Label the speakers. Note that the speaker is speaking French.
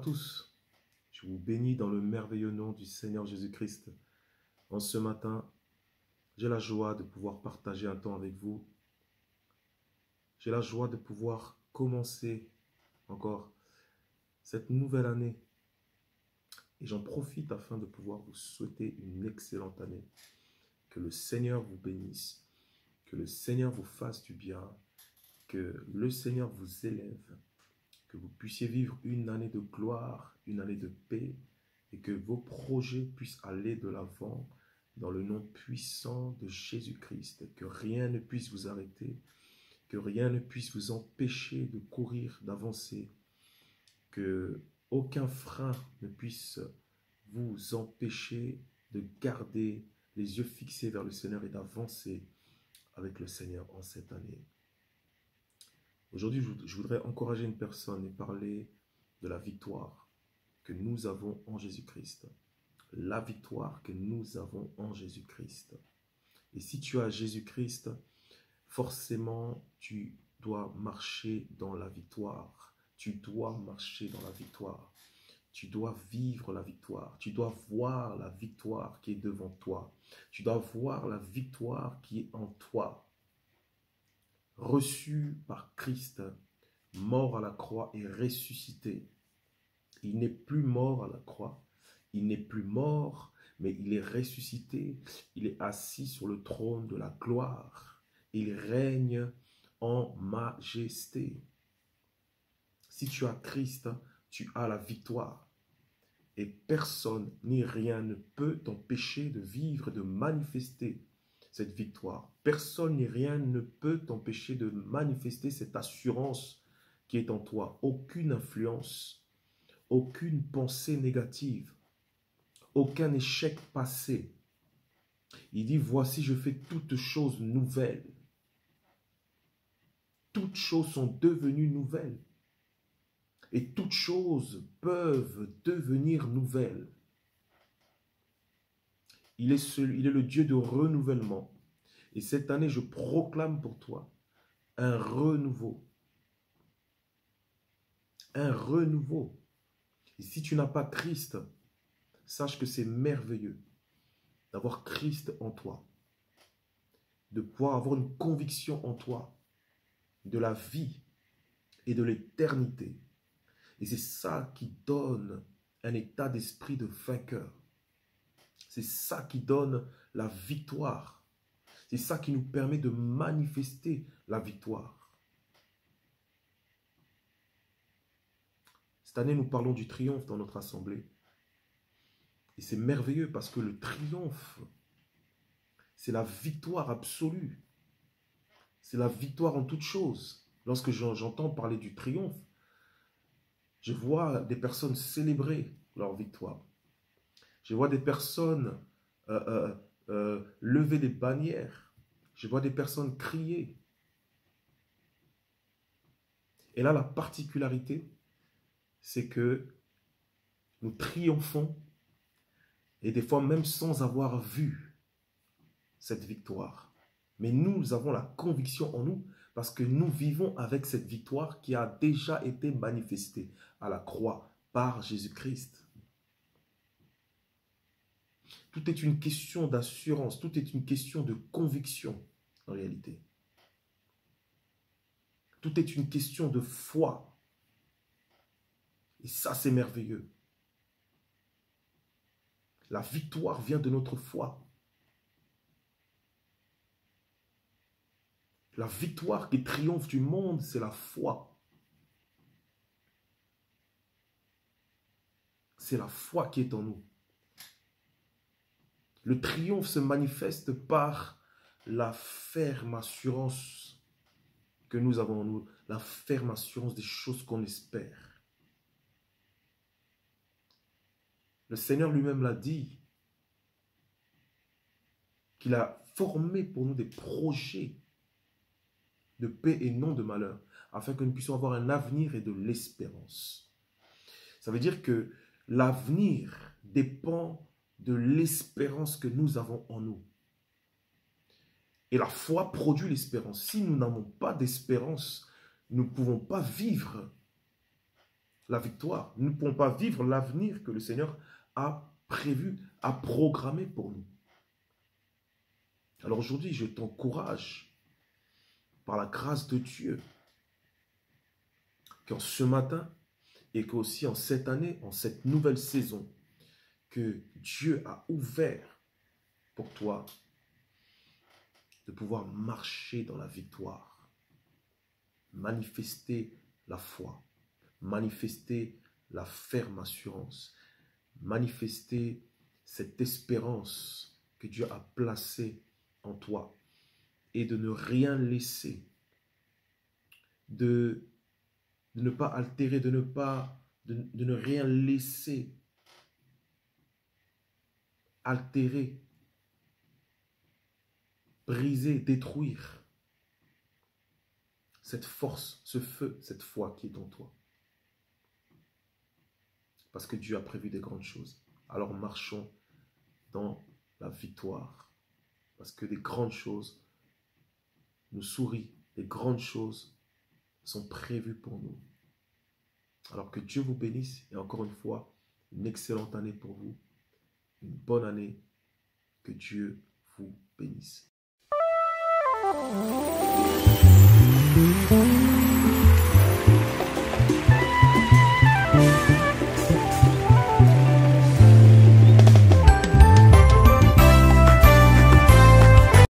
Speaker 1: tous, je vous bénis dans le merveilleux nom du Seigneur Jésus-Christ. En ce matin, j'ai la joie de pouvoir partager un temps avec vous. J'ai la joie de pouvoir commencer encore cette nouvelle année. Et j'en profite afin de pouvoir vous souhaiter une excellente année. Que le Seigneur vous bénisse, que le Seigneur vous fasse du bien, que le Seigneur vous élève, que vous puissiez vivre une année de gloire, une année de paix, et que vos projets puissent aller de l'avant dans le nom puissant de Jésus-Christ, et que rien ne puisse vous arrêter, que rien ne puisse vous empêcher de courir, d'avancer, que aucun frein ne puisse vous empêcher de garder les yeux fixés vers le Seigneur et d'avancer avec le Seigneur en cette année. Aujourd'hui, je voudrais encourager une personne et parler de la victoire que nous avons en Jésus-Christ. La victoire que nous avons en Jésus-Christ. Et si tu as Jésus-Christ, forcément, tu dois marcher dans la victoire. Tu dois marcher dans la victoire. Tu dois vivre la victoire. Tu dois voir la victoire qui est devant toi. Tu dois voir la victoire qui est en toi. Reçu par Christ, mort à la croix et ressuscité. Il n'est plus mort à la croix. Il n'est plus mort, mais il est ressuscité. Il est assis sur le trône de la gloire. Il règne en majesté. Si tu as Christ, tu as la victoire. Et personne ni rien ne peut t'empêcher de vivre, de manifester cette victoire. Personne ni rien ne peut t'empêcher de manifester cette assurance qui est en toi. Aucune influence, aucune pensée négative, aucun échec passé. Il dit, voici, je fais toutes choses nouvelles. Toutes choses sont devenues nouvelles. Et toutes choses peuvent devenir nouvelles. Il est le Dieu de renouvellement. Et cette année, je proclame pour toi un renouveau. Un renouveau. Et si tu n'as pas Christ, sache que c'est merveilleux d'avoir Christ en toi. De pouvoir avoir une conviction en toi de la vie et de l'éternité. Et c'est ça qui donne un état d'esprit de vainqueur. C'est ça qui donne la victoire. C'est ça qui nous permet de manifester la victoire. Cette année, nous parlons du triomphe dans notre assemblée. Et c'est merveilleux parce que le triomphe, c'est la victoire absolue. C'est la victoire en toutes choses. Lorsque j'entends parler du triomphe, je vois des personnes célébrer leur victoire. Je vois des personnes lever des bannières. Je vois des personnes crier. Et là, la particularité, c'est que nous triomphons et des fois même sans avoir vu cette victoire. Mais nous avons la conviction en nous parce que nous vivons avec cette victoire qui a déjà été manifestée à la croix par Jésus-Christ. Tout est une question d'assurance, tout est une question de conviction en réalité. Tout est une question de foi. Et ça, c'est merveilleux. La victoire vient de notre foi. La victoire qui triomphe du monde, c'est la foi. C'est la foi qui est en nous. Le triomphe se manifeste par la ferme assurance que nous avons en nous, la ferme assurance des choses qu'on espère. Le Seigneur lui-même l'a dit, qu'il a formé pour nous des projets de paix et non de malheur, afin que nous puissions avoir un avenir et de l'espérance. Ça veut dire que l'avenir dépend de l'espérance que nous avons en nous. Et la foi produit l'espérance. Si nous n'avons pas d'espérance, nous ne pouvons pas vivre la victoire. Nous ne pouvons pas vivre l'avenir que le Seigneur a prévu, a programmé pour nous. Alors aujourd'hui, je t'encourage par la grâce de Dieu qu'en ce matin et qu'aussi en cette année, en cette nouvelle saison, que Dieu a ouvert pour toi de pouvoir marcher dans la victoire, manifester la foi, manifester la ferme assurance, manifester cette espérance que Dieu a placée en toi et de ne rien laisser, de ne pas altérer, de ne rien laisser altérer, briser, détruire cette force, ce feu, cette foi qui est en toi. Parce que Dieu a prévu des grandes choses. Alors marchons dans la victoire. Parce que des grandes choses nous sourient, des grandes choses sont prévues pour nous. Alors que Dieu vous bénisse et encore une fois, une excellente année pour vous, une bonne année, que Dieu vous bénisse.